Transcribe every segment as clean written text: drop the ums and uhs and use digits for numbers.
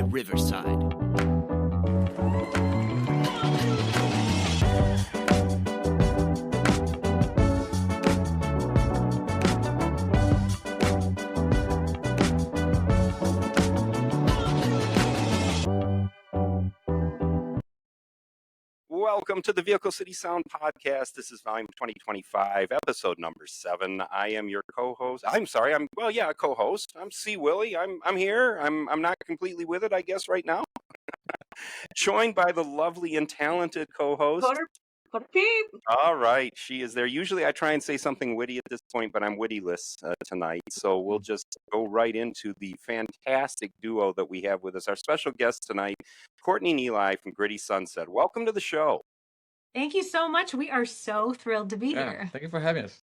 Riverside. Welcome to the Vehicle City Sound Podcast. This is volume 2025, episode number 7. I am your co-host. I'm sorry. A co-host. I'm C. Willie. I'm here. I'm not completely with it, I guess, right now. Joined by the lovely and talented co-host. Butter peep. All right, she is there. Usually I try and say something witty at this point, but I'm wittyless tonight. So we'll just go right into the fantastic duo that we have with us. Our special guest tonight, Courtney and Eli from Gritty Sunset. Welcome to the show. Thank you so much. We are so thrilled to be here. Thank you for having us.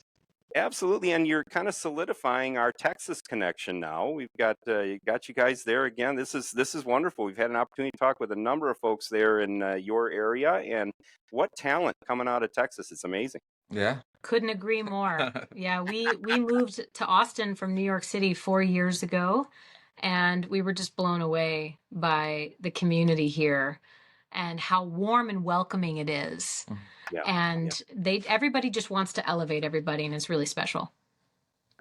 Absolutely, and you're kind of solidifying our Texas connection now. We've got you guys there again. This is wonderful. We've had an opportunity to talk with a number of folks there in your area, and what talent coming out of Texas. It's amazing. Yeah. Couldn't agree more. Yeah, we moved to Austin from New York City 4 years ago, and we were just blown away by the community here and how warm and welcoming it is. Yeah, and everybody just wants to elevate everybody, and it's really special.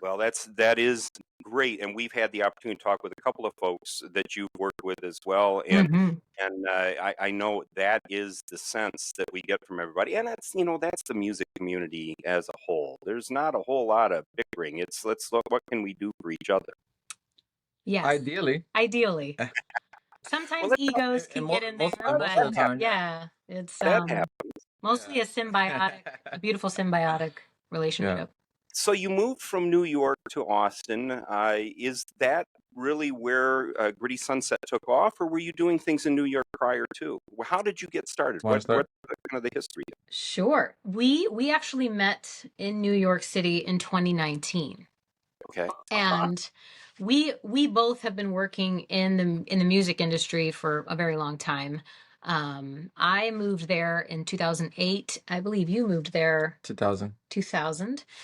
Well, that is great, and we've had the opportunity to talk with a couple of folks that you've worked with as well, and I know that is the sense that we get from everybody, and that's the music community as a whole. There's not a whole lot of bickering. It's let's look what can we do for each other. Yes, Ideally. Sometimes egos can get in there, but yeah, it's that happens. Mostly a beautiful symbiotic relationship. Yeah. So you moved from New York to Austin. Is that really where Gritty Sunset took off, or were you doing things in New York prior to? How did you get started? What's kind of the history? Sure. We actually met in New York City in 2019. Okay. And we both have been working in the music industry for a very long time. I moved there in 2008. I believe you moved there 2000.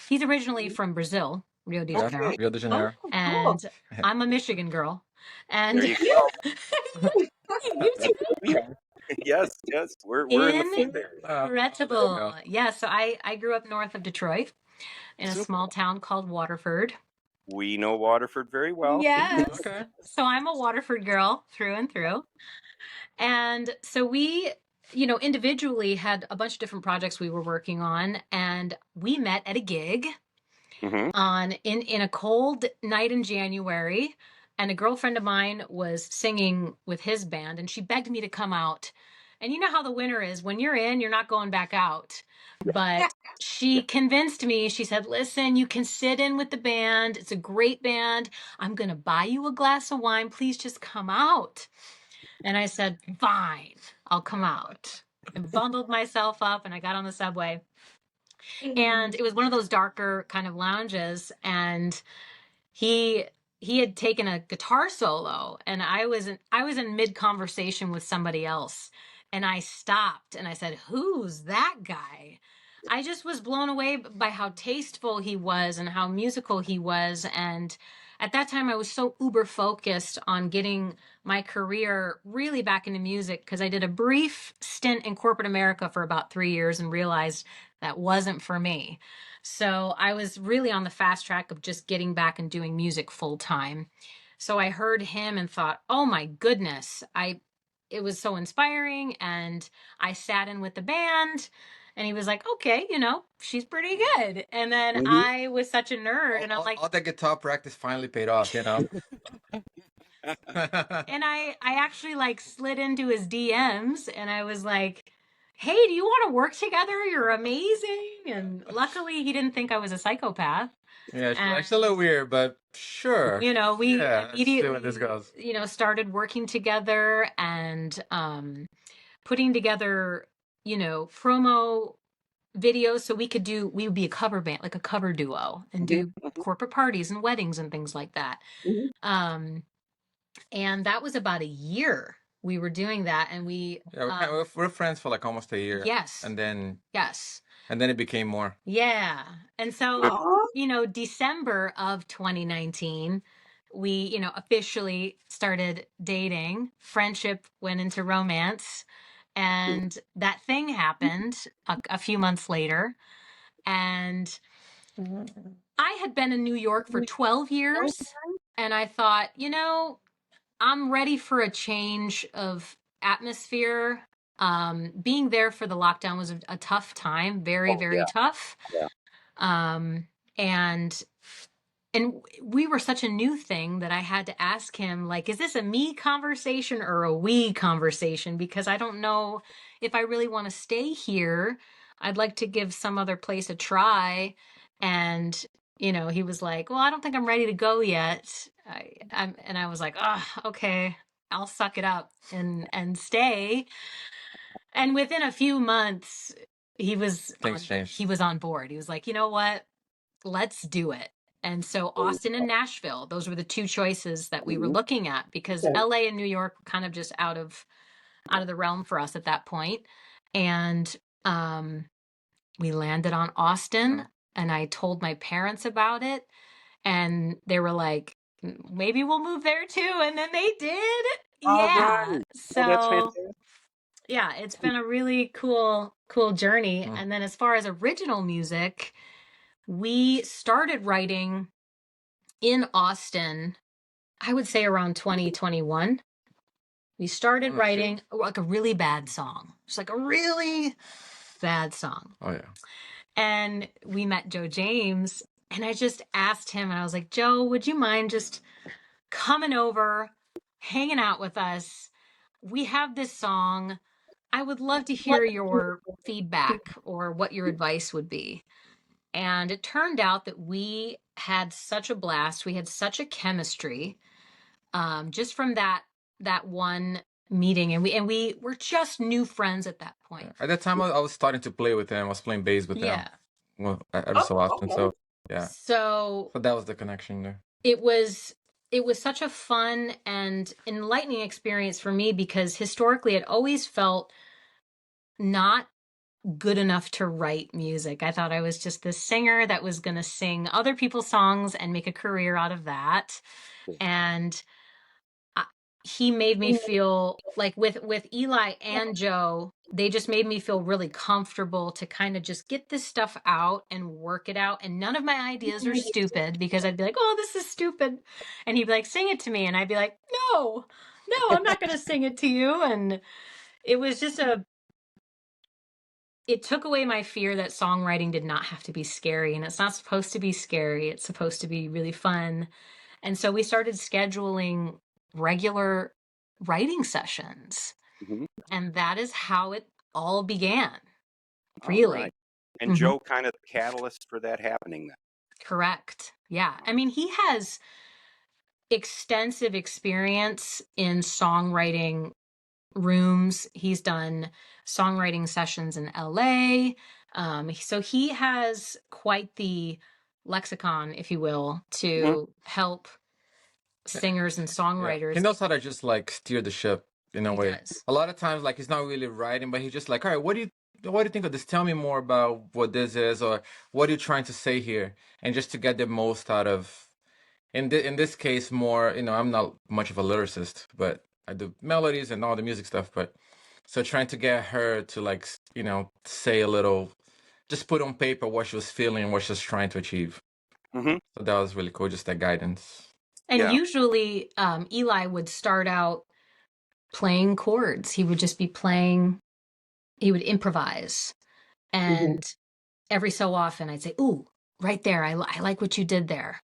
He's originally from Brazil, Rio de Janeiro. Rio de Janeiro. And I'm a Michigan girl. And there you go. Yes, we're in the there. Incredible. Yeah, so I grew up north of Detroit in a small town called Waterford. We know Waterford very well. Yes. Okay. So I'm a Waterford girl through and through. And so we, individually had a bunch of different projects we were working on, and we met at a gig in a cold night in January, and a girlfriend of mine was singing with his band, and she begged me to come out. And you know how the winter is. When you're in, you're not going back out. But she convinced me. She said, listen, you can sit in with the band. It's a great band. I'm going to buy you a glass of wine. Please just come out. And I said, fine, I'll come out. I bundled myself up and I got on the subway. And it was one of those darker kind of lounges. And he had taken a guitar solo, and I was in mid-conversation with somebody else. And I stopped and I said, who's that guy? I just was blown away by how tasteful he was and how musical he was. And at that time, I was so uber focused on getting my career really back into music, because I did a brief stint in corporate America for about 3 years and realized that wasn't for me. So I was really on the fast track of just getting back and doing music full time. So I heard him and thought, oh my goodness, it was so inspiring. And I sat in with the band, and he was like, okay, she's pretty good. And then I was such a nerd, and I was like, all the guitar practice finally paid off, And I actually slid into his DMs, and I was like, hey, do you want to work together? You're amazing. And luckily he didn't think I was a psychopath. Yeah, it's a little weird, but sure. We let's see where this goes. Started working together and putting together, promo videos so we would be a cover band, like a cover duo, and do corporate parties and weddings and things like that. And that was about a year we were doing that, and we're friends for almost a year. Yes. And then yes. And then it became more. Yeah. And so, December of 2019, we, officially started dating. Friendship went into romance. And that thing happened a few months later. And I had been in New York for 12 years. And I thought, I'm ready for a change of atmosphere. Being there for the lockdown was a tough time, very, Oh, very yeah. tough. Yeah. And we were such a new thing that I had to ask him, like, is this a me conversation or a we conversation? Because I don't know if I really want to stay here. I'd like to give some other place a try. And, he was like, well, I don't think I'm ready to go yet. And I was like, oh, okay, I'll suck it up and stay. And within a few months, Things changed. he was on board. He was like, you know what? Let's do it. And so Austin and Nashville, those were the two choices that we were looking at, because LA and New York were kind of just out of the realm for us at that point. And we landed on Austin, and I told my parents about it, and they were like, maybe we'll move there too. And then they did. Yeah. Right. So that's fantastic. yeah, it's been a really cool journey. And then as far as original music, we started writing in Austin, I would say around 2021. We started writing like a really bad song. It's like a really bad song. Oh, yeah. And we met Joe James, and I just asked him, and I was like, Joe, would you mind just coming over, hanging out with us? We have this song. I would love to hear your feedback or what your advice would be. And it turned out that we had such a blast. We had such a chemistry, just from that one meeting. And we were just new friends at that point. At that time, I was starting to play with him. I was playing bass with him. Yeah. Well, every so often. So yeah. So that was the connection there. It was such a fun and enlightening experience for me, because historically it always felt not good enough to write music. I thought I was just this singer that was going to sing other people's songs and make a career out of that. And he made me feel like with Eli and Joe, they just made me feel really comfortable to kind of just get this stuff out and work it out. And none of my ideas are stupid, because I'd be like, oh, this is stupid. And he'd be like, sing it to me. And I'd be like, no, I'm not going to sing it to you. And it was just it took away my fear that songwriting did not have to be scary. And it's not supposed to be scary. It's supposed to be really fun. And so we started scheduling regular writing sessions. And that is how it all began. Really. Right. And Joe kind of the catalyst for that happening then. Correct. Yeah. I mean, he has extensive experience in songwriting rooms. He's done songwriting sessions in LA. So he has quite the lexicon, if you will, to help singers and songwriters. He knows how to just like steer the ship in a way. Does. A lot of times, like, he's not really writing, but he's just like, all right, what do you think of this? Tell me more about what this is, or what are you trying to say here? And just to get the most out of, in this case, more, I'm not much of a lyricist, but I do melodies and all the music stuff. But so trying to get her to like, say a little, just put on paper what she was feeling and what she was trying to achieve. So that was really cool, just that guidance. And usually Eli would start out playing chords. He would just be playing, he would improvise. And every so often I'd say, ooh, right there, I like what you did there.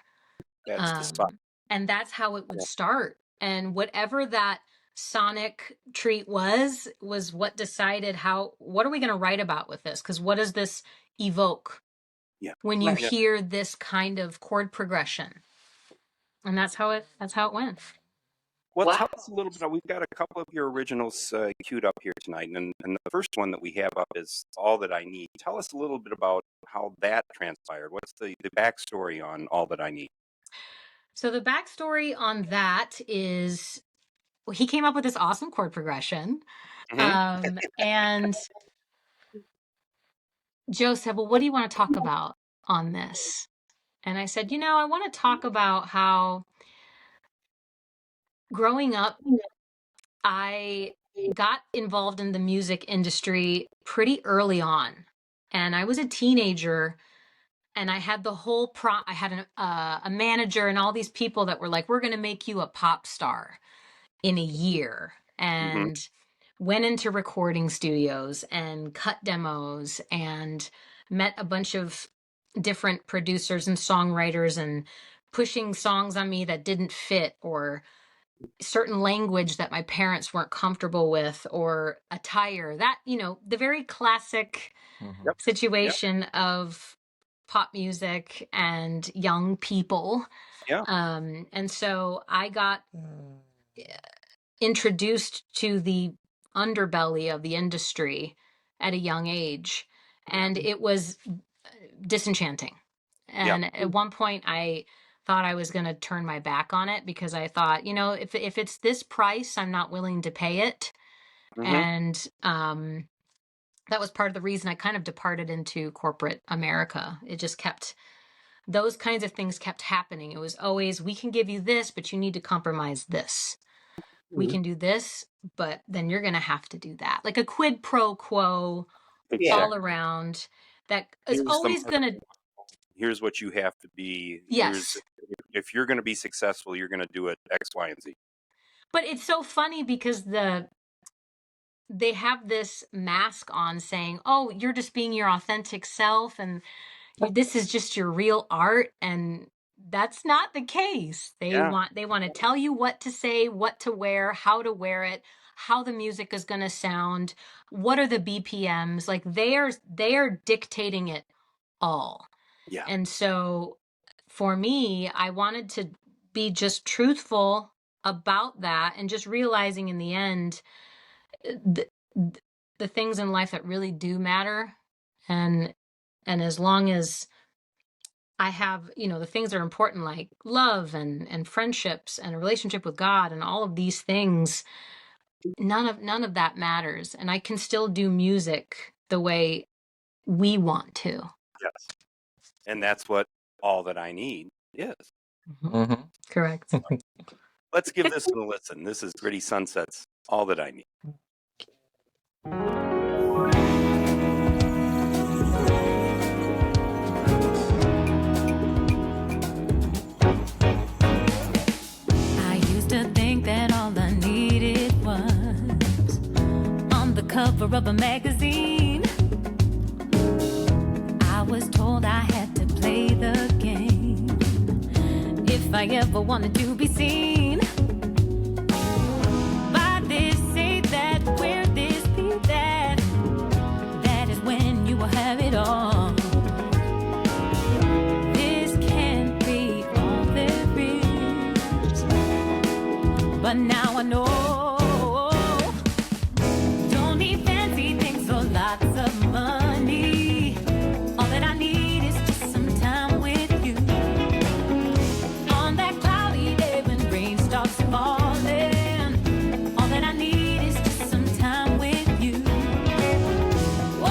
That's the spot. And that's how it would start. And whatever that sonic treat was what decided what are we going to write about with this? Because what does this evoke when you hear this kind of chord progression? And that's how it went. Well, tell us a little bit. We've got a couple of your originals queued up here tonight, and the first one that we have up is All That I Need. Tell us a little bit about how that transpired. What's the backstory on All That I Need? So the backstory on that is, he came up with this awesome chord progression. And Joe said, well, what do you want to talk about on this? And I said, I want to talk about how growing up, I got involved in the music industry pretty early on. And I was a teenager and I had the whole I had a manager and all these people that were like, we're going to make you a pop star in a year. Mm-hmm. And went into recording studios and cut demos and met a bunch of different producers and songwriters and pushing songs on me that didn't fit, or certain language that my parents weren't comfortable with, or attire that, the very classic Mhm. Yep. situation of pop music and young people. Yeah. And so I got introduced to the underbelly of the industry at a young age, and it was disenchanting. Yeah. And at one point I thought I was going to turn my back on it, because I thought, if it's this price, I'm not willing to pay it. Mm-hmm. And that was part of the reason I kind of departed into corporate America. It just kept, those kinds of things kept happening. It was always, we can give you this, but you need to compromise this. We can do this, but then you're going to have to do that. Like a quid pro quo all around that is Here's always going to, here's what you have to be. yes. If you're going to be successful, you're going to do it X, Y, and Z. But it's so funny because they have this mask on saying, oh, you're just being your authentic self and this is just your real art. And that's not the case. They Yeah. want to tell you what to say, what to wear, how to wear it, how the music is going to sound, what are the BPMs. Like they are dictating it all. Yeah. And so for me, I wanted to be just truthful about that, and just realizing in the end, the, the things in life that really do matter. And as long as I have, the things that are important, like love and friendships and a relationship with God and all of these things, none of that matters. And I can still do music the way we want to. Yes. And that's what All That I Need is. Mm-hmm. Correct. Let's give this one a listen. This is Gritty Sunsets, All That I Need. I used to think that all I needed was on the cover of a magazine. I was told I had to play the game if I ever wanted to be seen. Buy this, say that, wear this, be that. That is when you will have it all. This can't be all there is. But now I know. Don't need fancy things or lots of money. All that I need is just some time with you. On that cloudy day when rain starts falling. All that I need is just some time with you. Whoa,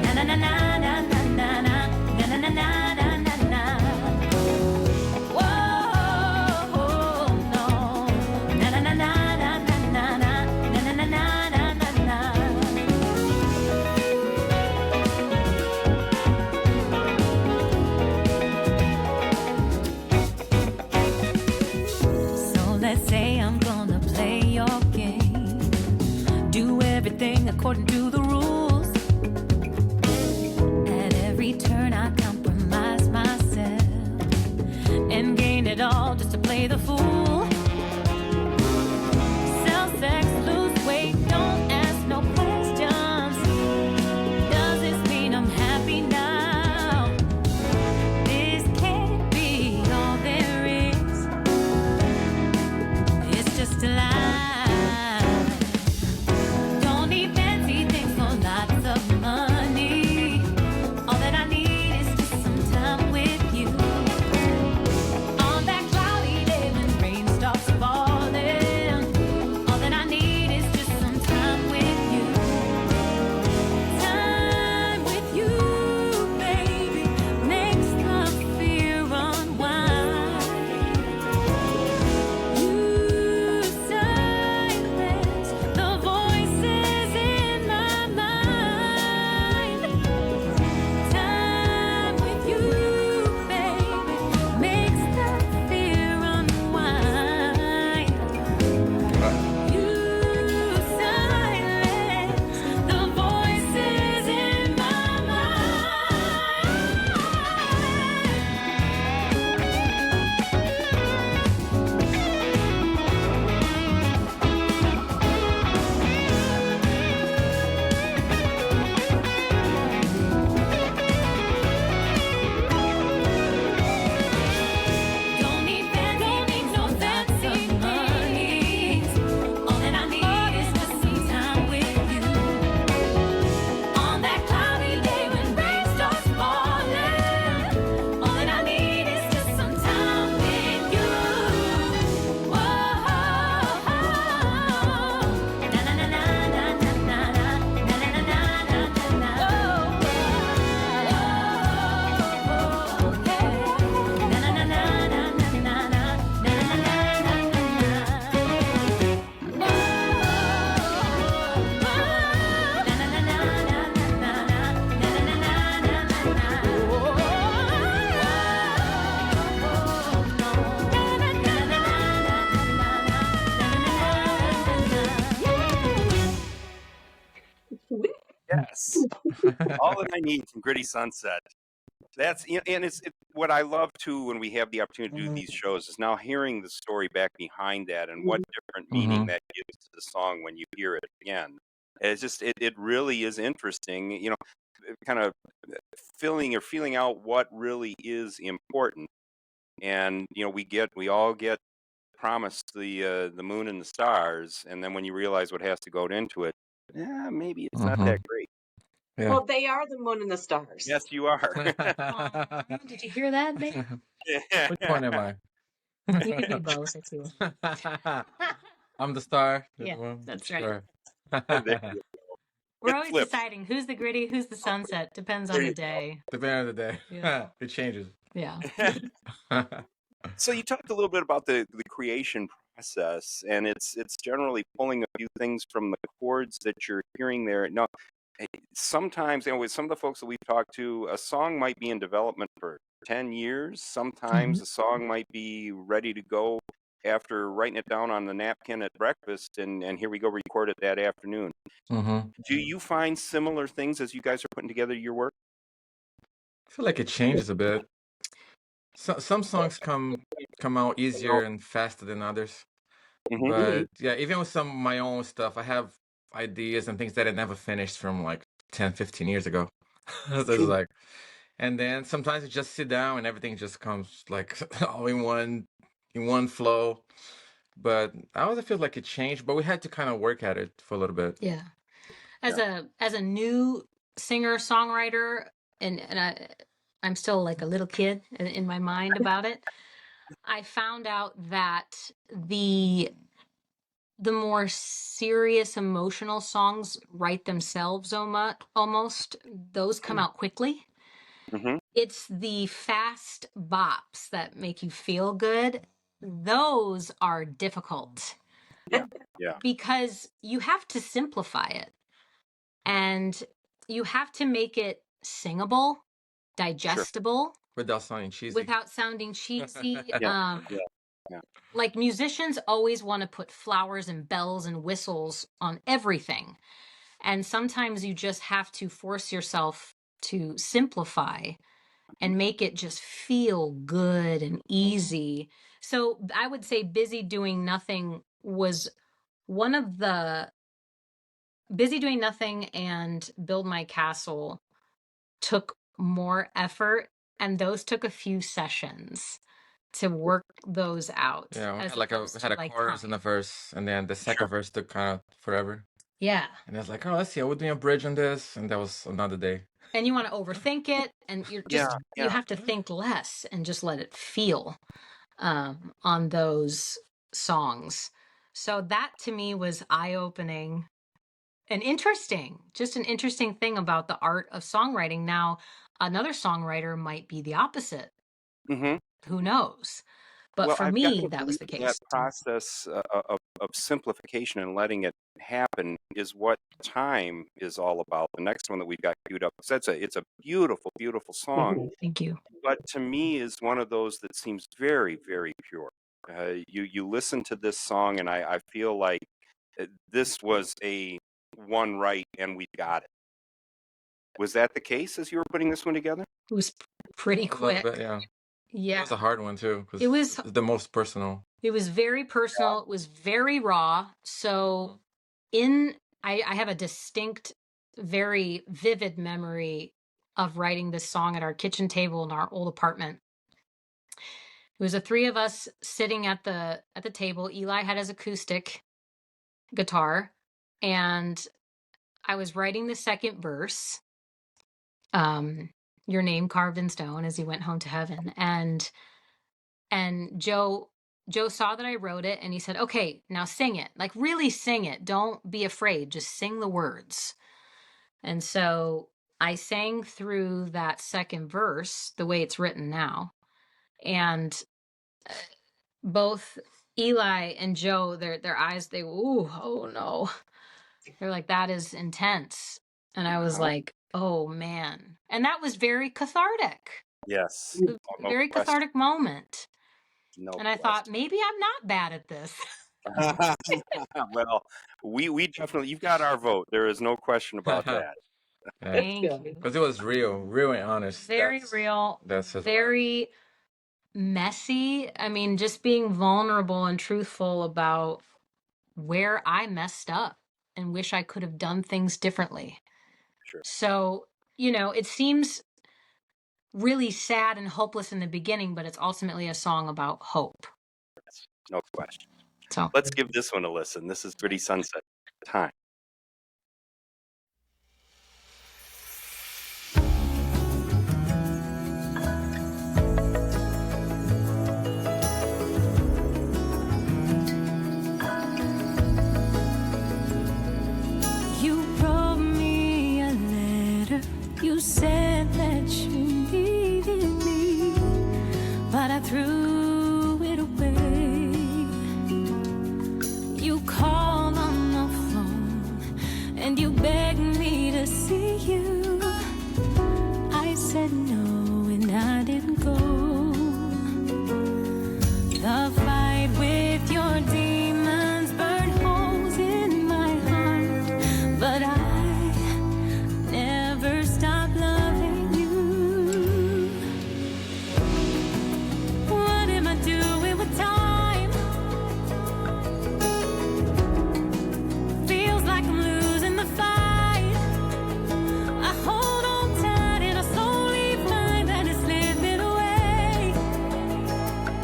na na na na na na na na na na na na na na. Whoa, no, na na na na na na na na na na na na na na. So let's say I'm gonna play your game, do everything according to the rules. At every turn I compromise myself and gain it all just to play the fool. Sell sex, lose weight, don't ask no questions. Does this mean I'm happy now? This can't be all there is. It's just a lie. Don't need fancy things for lots of money. All that I need is just some time with you. On that cloudy day when All that I need from Gritty Sunset. That's and it's what I love too when we have the opportunity to do these shows is now hearing the story back behind that and what different meaning that gives to the song when you hear it again. It's just it really is interesting, kind of feeling out what really is important. And we all get promised the moon and the stars, and then when you realize what has to go into it, yeah, maybe it's not that great. Yeah. Well, they are the moon and the stars. Yes, you are. Did you hear that, babe? Which one am I? You could be both if you want. I'm the star. Yeah, that's right. Sure. We're It always flips. deciding who's the gritty, who's the sunset. Depends on There the you go. day. Depending on the day. Yeah. It changes. Yeah. So you talked a little bit about the creation process, and it's generally pulling a few things from the chords that you're hearing there. Now, sometimes, with some of the folks that we've talked to, a song might be in development for 10 years. Sometimes a song might be ready to go after writing it down on the napkin at breakfast, and here we go, record it that afternoon. Do you find similar things as you guys are putting together your work? I feel like it changes a bit. Some songs come out easier and faster than others. But yeah, even with some of my own stuff, I have ideas and things that I never finished from like 10, 15 years ago. So it's like, and then sometimes you just sit down and everything just comes like all in one flow. But I always feel like it changed, but we had to kind of work at it for a little bit. Yeah. As a new singer songwriter, and I'm still like a little kid in my mind about it. I found out that the more serious emotional songs write themselves almost. Those come out quickly. It's the fast bops that make you feel good. Those are difficult. Yeah. Because you have to simplify it. And you have to make it singable, digestible. Without sounding cheesy. Like musicians always want to put flowers and bells and whistles on everything. And sometimes you just have to force yourself to simplify and make it just feel good and easy. So I would say Busy Doing Nothing was one of the... Busy Doing Nothing and Build My Castle took more effort, and those took a few sessions to work those out. Yeah, as like I opposed to, had a like, chorus and a verse, and then the second verse took kind of forever. Yeah. And I was like, oh, let's see, I would do a bridge on this, and that was another day. And you want to overthink it, and you're just you have to think less and just let it feel on those songs. So that to me was eye-opening and interesting. Just an interesting thing about the art of songwriting. Now, another songwriter might be the opposite. Who knows? But for me, that was the case. That process of simplification and letting it happen is what Time is all about. The next one that we've got queued up, it's a beautiful, beautiful song. Thank you. But to me, is one of those that seems very, very pure. You listen to this song, and I feel like this was a one right, and we got it. Was that the case as you were putting this one together? It was pretty quick. Bit, yeah. Yeah. It was a hard one too, because It was the most personal. It was very personal. It was very raw. So I have a distinct, very vivid memory of writing this song at our kitchen table in our old apartment. It was the three of us sitting at the table. Eli had his acoustic guitar, and I was writing the second verse. Your name carved in stone as he went home to heaven. And Joe saw that I wrote it, and he said, okay, now sing it. Like, really sing it. Don't be afraid. Just sing the words. And so I sang through that second verse the way it's written now. And both Eli and Joe, their eyes, oh no. They're like, that is intense. And I was like, oh man. And that was very cathartic. Yes. Very cathartic moment. No and I thought, maybe I'm not bad at this. Well, we definitely, you've got our vote. There is no question about that. Thank good. you. Because it was real and honest. Very real. That's his Very messy. I mean, just being vulnerable and truthful about where I messed up and wish I could have done things differently. Sure. So, you know, it seems really sad and hopeless in the beginning, but it's ultimately a song about hope. No question. So Let's give this one a listen. This is Pretty Sunset Time. You wrote me a letter. You said that you needed me, but I threw it away. You called on the phone and you begged me to see you. I said no and I didn't go. The fight with your demons burned holes in my heart, but I never stopped loving you. What am I doing with time? Feels like I'm losing the fight. I hold on tight and I slowly find that it's slipping away.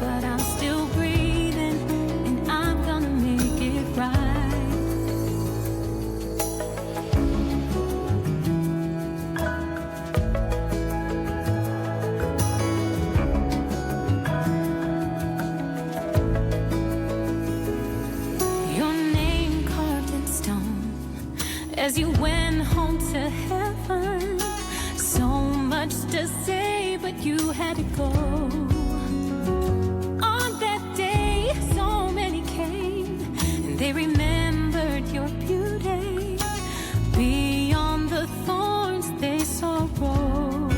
But I'm still breathing and I'm gonna make it right. Your name carved in stone as you went home to heaven. So much to say, but you had to go. On that day, so many came, and they remembered your beauty. Beyond the thorns, they saw rose.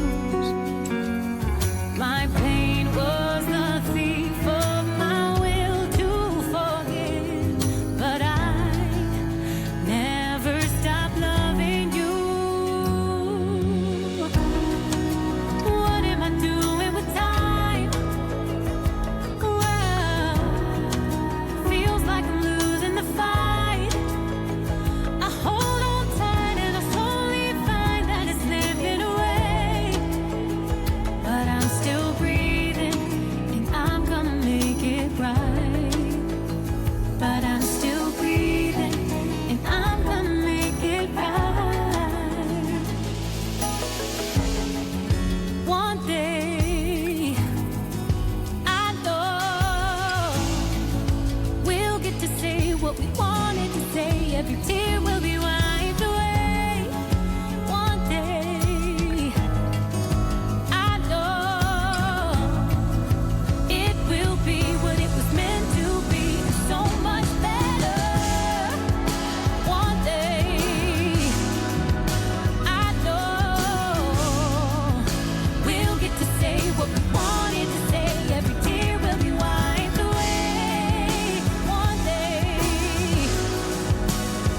My pain was the thief of my will to forgive, but I never stopped loving you. What am I doing with time? Wow. Feels like I'm losing the fight. I hold on tight and I slowly find that it's slipping away. But I'm still breathing and I'm gonna make it right. But I'm still breathing and I'm gonna make it right. One day I know we'll get to say what we wanted to say. Every tear will be wiped away. One day I know it will be what it was meant to be, so much better. One day I know we'll get to say what we wanted to say. Every tear will be wiped away. One day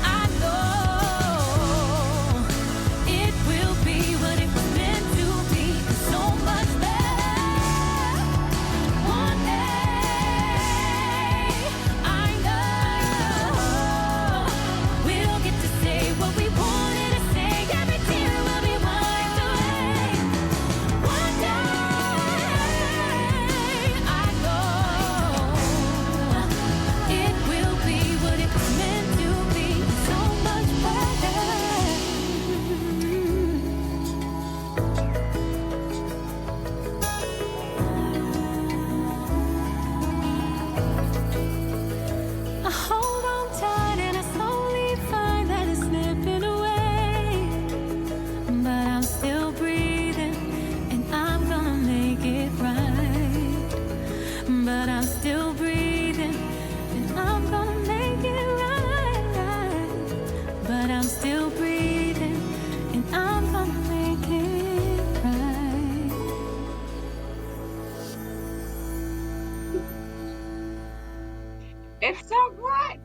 I know it will be what it was meant to be, so much better. One day I know we'll get to say what we wanted to say. Every tear will be wiped away. One day I know it will be what it was meant to be, so much better. I hold on tight and I slowly find that it's slipping away. But I'm still breathing and I'm gonna make it right. But I'm still breathing and I'm gonna make it right. But I'm still breathing and I'm gonna make it right. It's so good.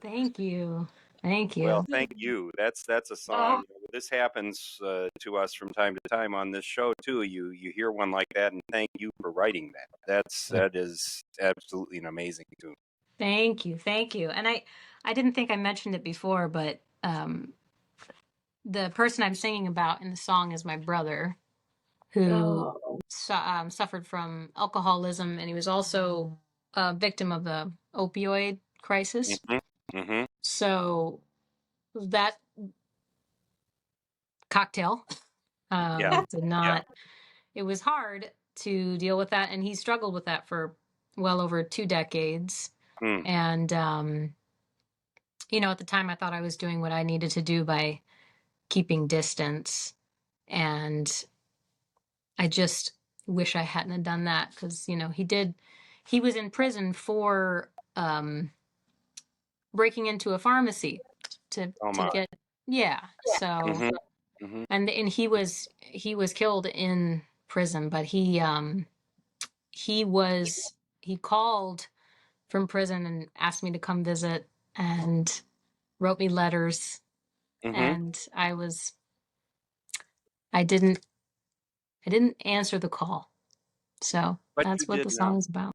thank you. Thank you. Well, thank you. That's a Oh, song this happens to us from time to time on this show too. You hear one like that, and thank you for writing that. That is absolutely an amazing tune. Thank you, thank you. And I didn't think I mentioned it before, but the person I'm singing about in the song is my brother, who Oh, suffered from alcoholism, and he was also a victim of the opioid crisis. Mm-hmm. Mm-hmm. So that cocktail Yeah. did Yeah. not. It was hard to deal with that, and he struggled with that for well over 2 decades. Mm. And at the time, I thought I was doing what I needed to do by keeping distance, and I just wish I hadn't have done that, because he was in prison for breaking into a pharmacy to Oh to my. get, yeah. So Mm-hmm. Mm-hmm. and he was killed in prison, but he called from prison and asked me to come visit and wrote me letters, Mm-hmm. and I didn't answer the call. So But you that's what did the now. song is about.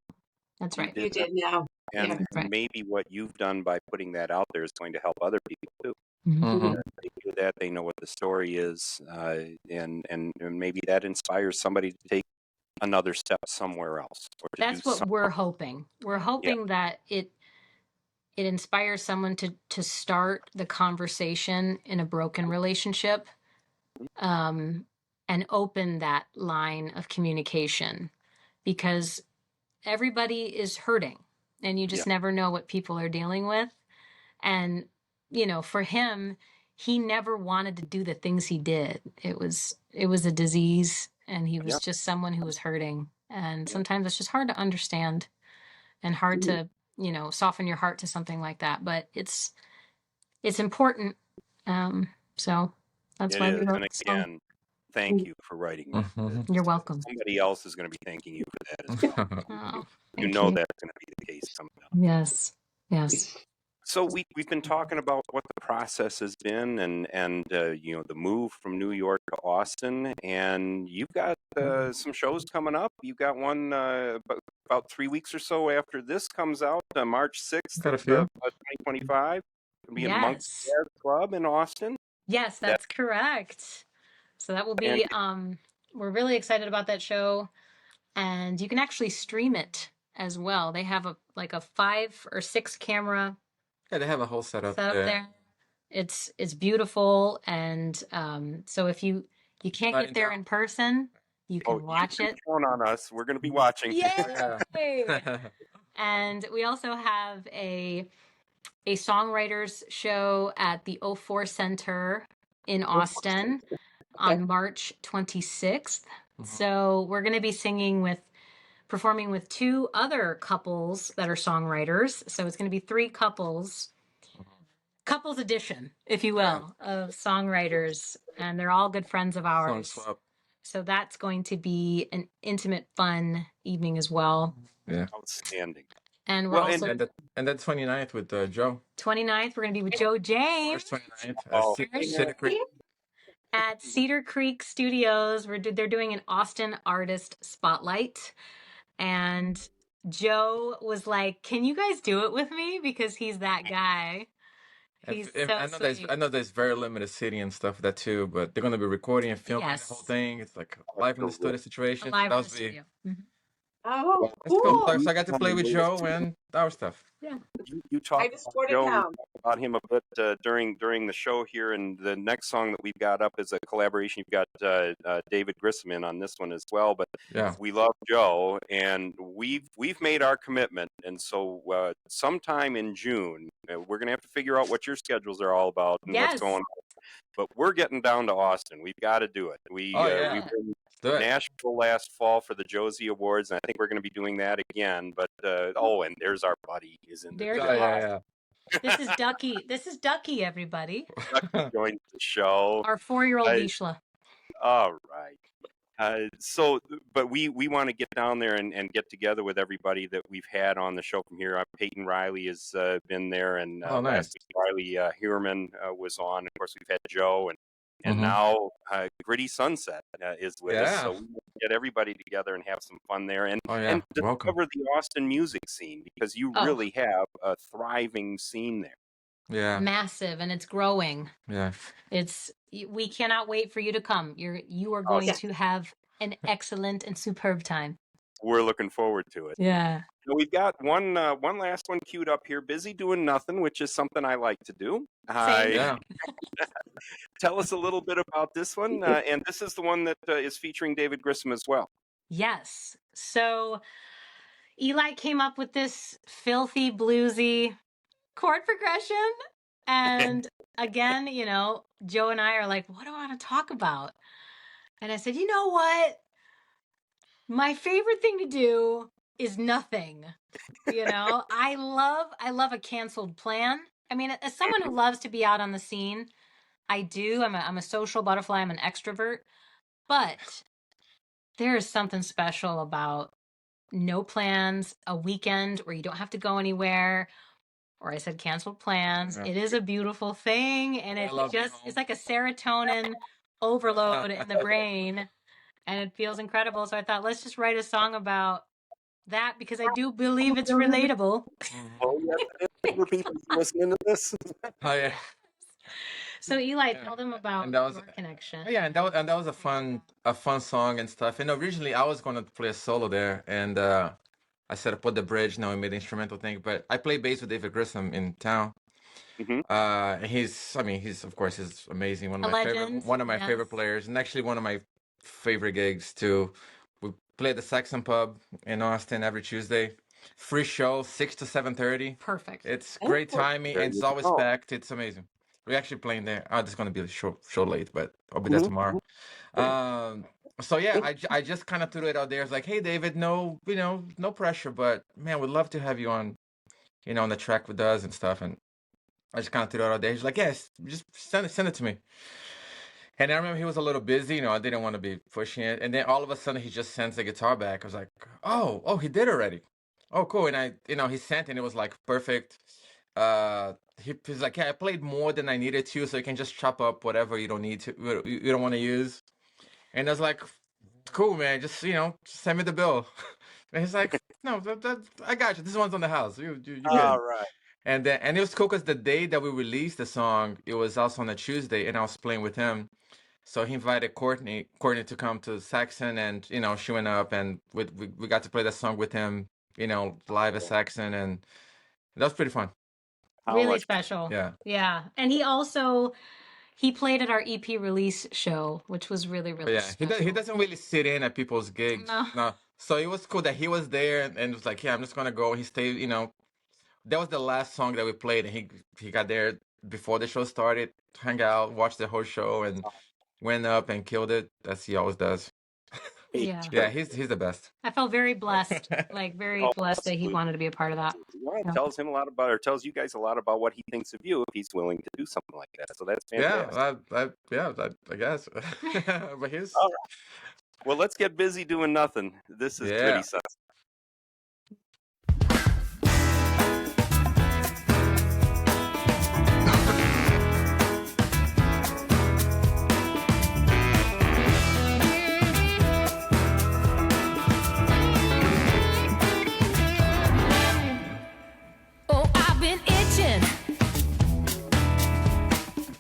That's You right. did you did now. And, Yeah. and Right. maybe what you've done by putting that out there is going to help other people too. Mhm. Mhm. They do that, they know what the story is, and maybe that inspires somebody to take another step somewhere else or to do That's what something. we're hoping. We're hoping that it inspires someone to start the conversation in a broken relationship, and open that line of communication, because everybody is hurting, and you just Yeah. never know what people are dealing with. And for him, he never wanted to do the things he did. It was a disease, and he was Yeah. just someone who was hurting, and Yeah. sometimes it's just hard to understand and hard to soften your heart to something like that, but it's important. So that's It why we is. wrote And the song. again, thank you for writing that. Mhm. You're welcome. Somebody else is going to be thanking you for that as well. Oh, You thank know you. that's going to be the case coming up. Yes. So we've been talking about what the process has been, and the move from New York to Austin, and you've got some shows coming up. You've got one about 3 weeks or so after this comes out, March 6th Got a of few. 2025. It'll be in Monk's Yes. Jazz Club in Austin. Yes, That that's correct. So that will and be we're really excited about that show, and you can actually stream it as well. They have a 5 or 6 camera Yeah, they have a whole setup setup there. there. It's beautiful, and so if you can't Not get in there town. in person, you oh, can you watch can it. count on us. We're going to be watching. Yeah. Yay! And we also have a songwriters show at the O4 Center in Austin on March 26th. Mhm. So we're going to be performing with 2 other couples that are songwriters. So it's going to be 3 couples edition, if you will, of songwriters, and they're all good friends of Song ours. swap. So that's going to be an intimate, fun evening as well. Yeah. Outstanding. And we're Well, also And that 29th with Joe. 29th, we're going to be with Joe James March 29th Oh, at Cedar Creek. at Cedar Creek Studios. They're doing an Austin artist spotlight, and Joe was like, "Can you guys do it with me?" Because he's that guy. He's so sweet. I know there's very limited seating and stuff that too, but they're gonna be recording and filming the whole Yes, thing. It's like a live in the studio situation. live That in was the be studio. Mhm. Oh, that's cool. cool. So I got to play with Joe and our stuff. Yeah. You talked I just about wrote it Joe. We down. talked about him a bit during the show here, and the next song that we've got up is a collaboration. You've got David Grissom in on this one as well. But Yeah. we love Joe, and we've made our commitment, and so sometime in June we're gonna have to figure out what your schedules are all about and what's Yes. going on. But we're getting down to Austin. We've got to do it. We Oh we yeah. were in Let's do it. Nashville last fall for the Josie Awards, and I think we're going to be doing that again. But and there's our buddy is in the There's Oh building. yeah, This is Ducky. This is Ducky, everybody. yeah. Joins the show. Our 4-year-old I- Vishla. All right. But we want to get down there and get together with everybody that we've had on the show from here. Peyton Riley has been there, and Oh, nice. last week Riley Heuerman was on. Of course, we've had Joe, and and now Gritty Sunset is with us. Yeah. So we want to get everybody together and have some fun there, and Oh yeah. Welcome. discover the Austin music scene, because you really have a thriving scene there. Yeah. Massive, and it's growing. Yeah. We cannot wait for you to come. You are going to have an excellent and superb time. We're looking forward to it. Yeah. So we've got one last one queued up here. Busy Doing Nothing, which is something I like to do. Yeah. Tell us a little bit about this one, and this is the one that is featuring David Grissom as well. Yes. So Eli came up with this filthy bluesy chord progression, and again, Joe and I are like, what do I want to talk about? And I said, you know what? My favorite thing to do is nothing. I love a canceled plan. I mean, as someone who loves to be out on the scene, I do. I'm a social butterfly. I'm an extrovert. But there is something special about no plans, a weekend where you don't have to go anywhere. Or I said canceled plans. Yeah. It is a beautiful thing, and it's like a serotonin overload in the brain, and it feels incredible. So I thought, let's just write a song about that, because I do believe it's relatable. Oh, yes, for people listening to this. Oh yeah. So Eli, tell them about your connection. Yeah, and that was a fun song and stuff. And originally I was going to play a solo there, and I said I put the bridge, we made the instrumental thing. But I play bass with David Grissom in town. He's of course he's amazing. One of my favorite players, and actually one of my favorite gigs too. We play at the Saxon Pub in Austin every Tuesday. Free show, 6 to 7:30. Perfect. It's great timing, and it's always packed. It's amazing. We're actually playing there. Oh, this is going to be a show late, but I'll be there tomorrow. So yeah, I just kind of threw it out there. It's like, hey, David, no pressure, but man, we'd love to have you on, on the track with us and stuff. And I just kind of threw it out there. He's like, yes, just send it to me. And I remember he was a little busy, I didn't want to be pushing it. And then all of a sudden he just sends the guitar back. I was like, oh, he did already. Oh, cool. And he sent, and it was like perfect. He's like, yeah, I played more than I needed to, so you can just chop up whatever you don't need to, you don't want to use. And I was like, cool, man, just send me the bill. And he's like, no, I got you. This one's on the house. You're good. All right. And it was cool because the day that we released the song, it was also on a Tuesday, and I was playing with him. So he invited Courtney to come to Saxon, and she went up, and we got to play that song with him, live at Saxon, and that was pretty fun. Really special. Yeah. And he played at our EP release show, which was really, really special. He doesn't really sit in at people's gigs. No. So it was cool that he was there, and it was like, yeah, I'm just gonna go. He stayed, that was the last song that we played, and he got there before the show started, hung out, watched the whole show, and went up and killed it, as he always does. Yeah, he's the best. I felt very blessed, blessed that he wanted to be a part of that. Well, it tells him a lot about, or tells you guys a lot about what he thinks of you if he's willing to do something like that. So that's fantastic. I guess. But he's all right. Well, let's get busy doing nothing. This is Pretty Sus.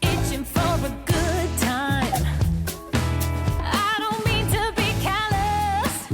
Itching for a good time. I don't mean to be callous.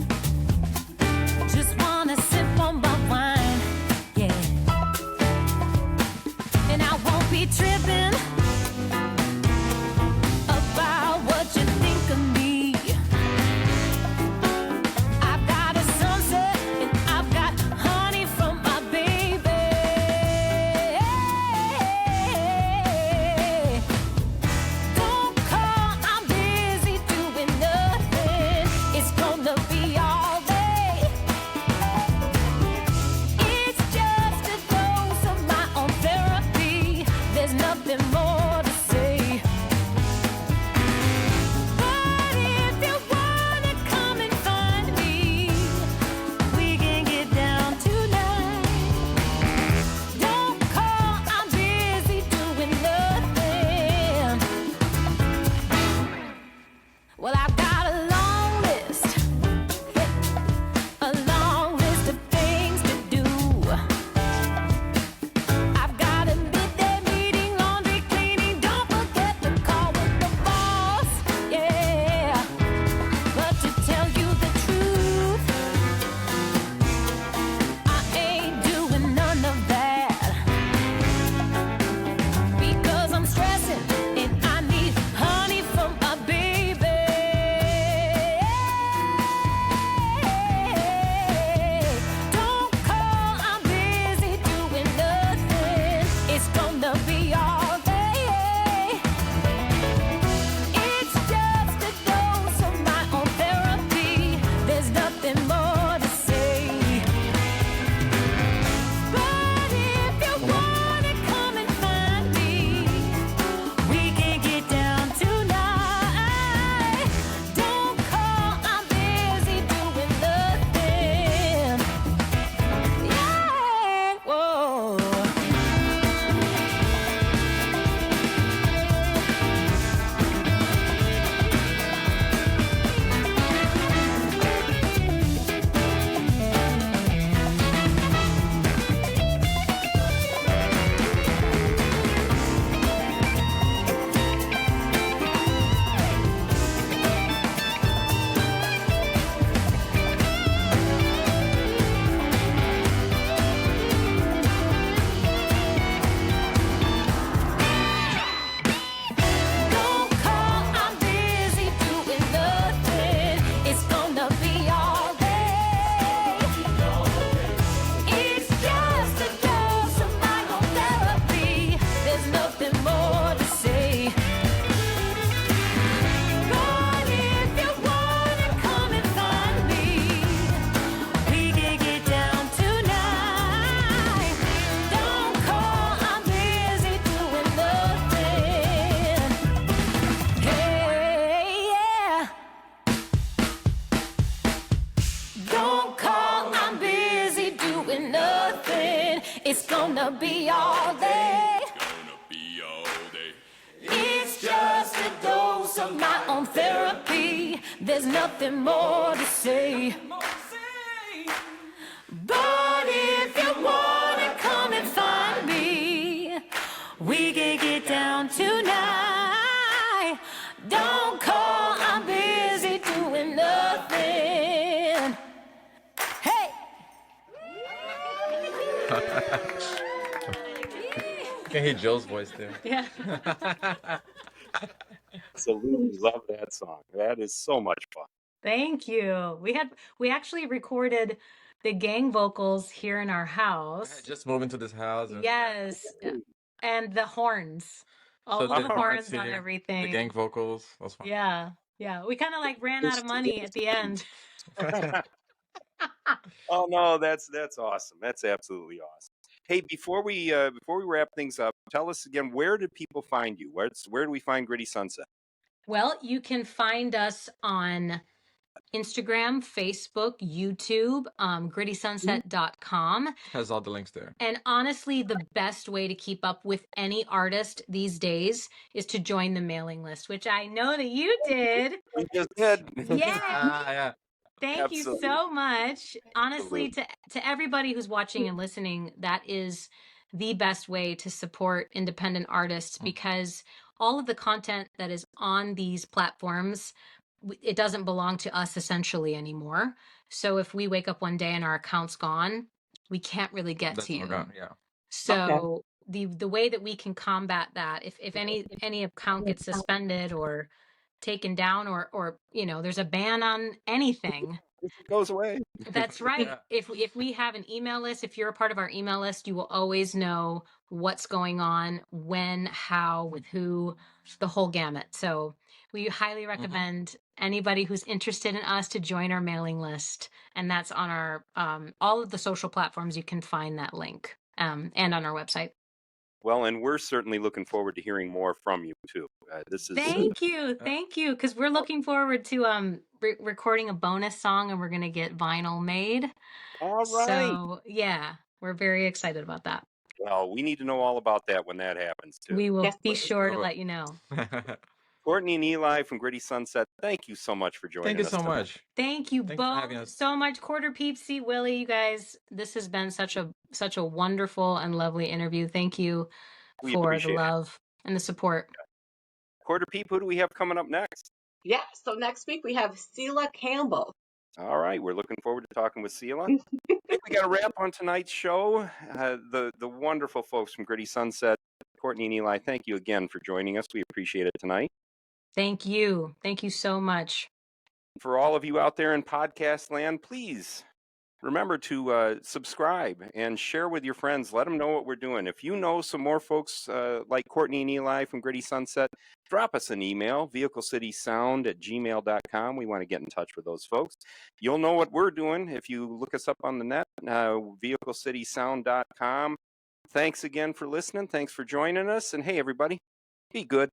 gonna be all day. It's just a dose of my own therapy. There's nothing more to say. But if you wanna come and find me, we can get down tonight. Don't call, I'm busy doing nothing. Hey! You can hear Joe's voice there. Yeah. Absolutely love that song. That is so much fun. Thank you. We actually recorded the gang vocals here in our house. Just moved into this house. And Yes. And the horns. All So of the the horns horns on here, everything. the gang vocals. That's fun. Yeah. Yeah. We kind of like ran out of money at the end. Oh no, that's awesome. That's absolutely awesome. Hey, before we wrap things up, tell us again, where do people find you? Where do we find Gritty Sunset? Well, you can find us on Instagram, Facebook, YouTube, grittysunset.com. Has all the links there. And honestly, the best way to keep up with any artist these days is to join the mailing list, which I know that you did. We just did. Yeah. Yeah. Thank you Absolutely. so much. Honestly, to everybody who's watching and listening, that is the best way to support independent artists, because all of the content that is on these platforms, it doesn't belong to us essentially anymore. So if we wake up one day and our account's gone, we can't really get That's to you. all gone, yeah. So the way that we can combat that, if any account gets suspended or taken down, or there's a ban on anything, It goes away. that's right. Yeah. If we have an email list, if you're a part of our email list, you will always know what's going on, when, how, with who, the whole gamut. So we highly recommend anybody who's interested in us to join our mailing list, and that's on our all of the social platforms. You can find that link, and on our website. Well, and we're certainly looking forward to hearing more from you too. This is Thank you, because we're looking forward to recording a bonus song, and we're gonna get vinyl made. all right. So yeah, we're very excited about that. Well, we need to know all about that when that happens too. We will Yes, be please. sure to let you know. Courtney and Eli from Gritty Sunset, thank you so much for joining Thank you us so tonight. much. Thank you Thanks for having both us. so much, Quarter Peepsy, Willie. You guys, this has been such a wonderful and lovely interview. Thank you We for the appreciate it. love and the support. Quarter Peep, who do we have coming up next? Yeah, so next week we have Sheila Campbell. All right, we're looking forward to talking with Sheila. Hey, we got a wrap on tonight's show. The wonderful folks from Gritty Sunset, Courtney and Eli, thank you again for joining us. We appreciate it tonight. Thank you. Thank you so much. For all of you out there in podcast land, please remember to subscribe and share with your friends. Let them know what we're doing. If you know some more folks like Courtney and Eli from Gritty Sunset, drop us an email, vehiclecitysound@gmail.com. We want to get in touch with those folks. You'll know what we're doing if you look us up on the net, vehiclecitysound.com. Thanks again for listening. Thanks for joining us. And hey, everybody, be good.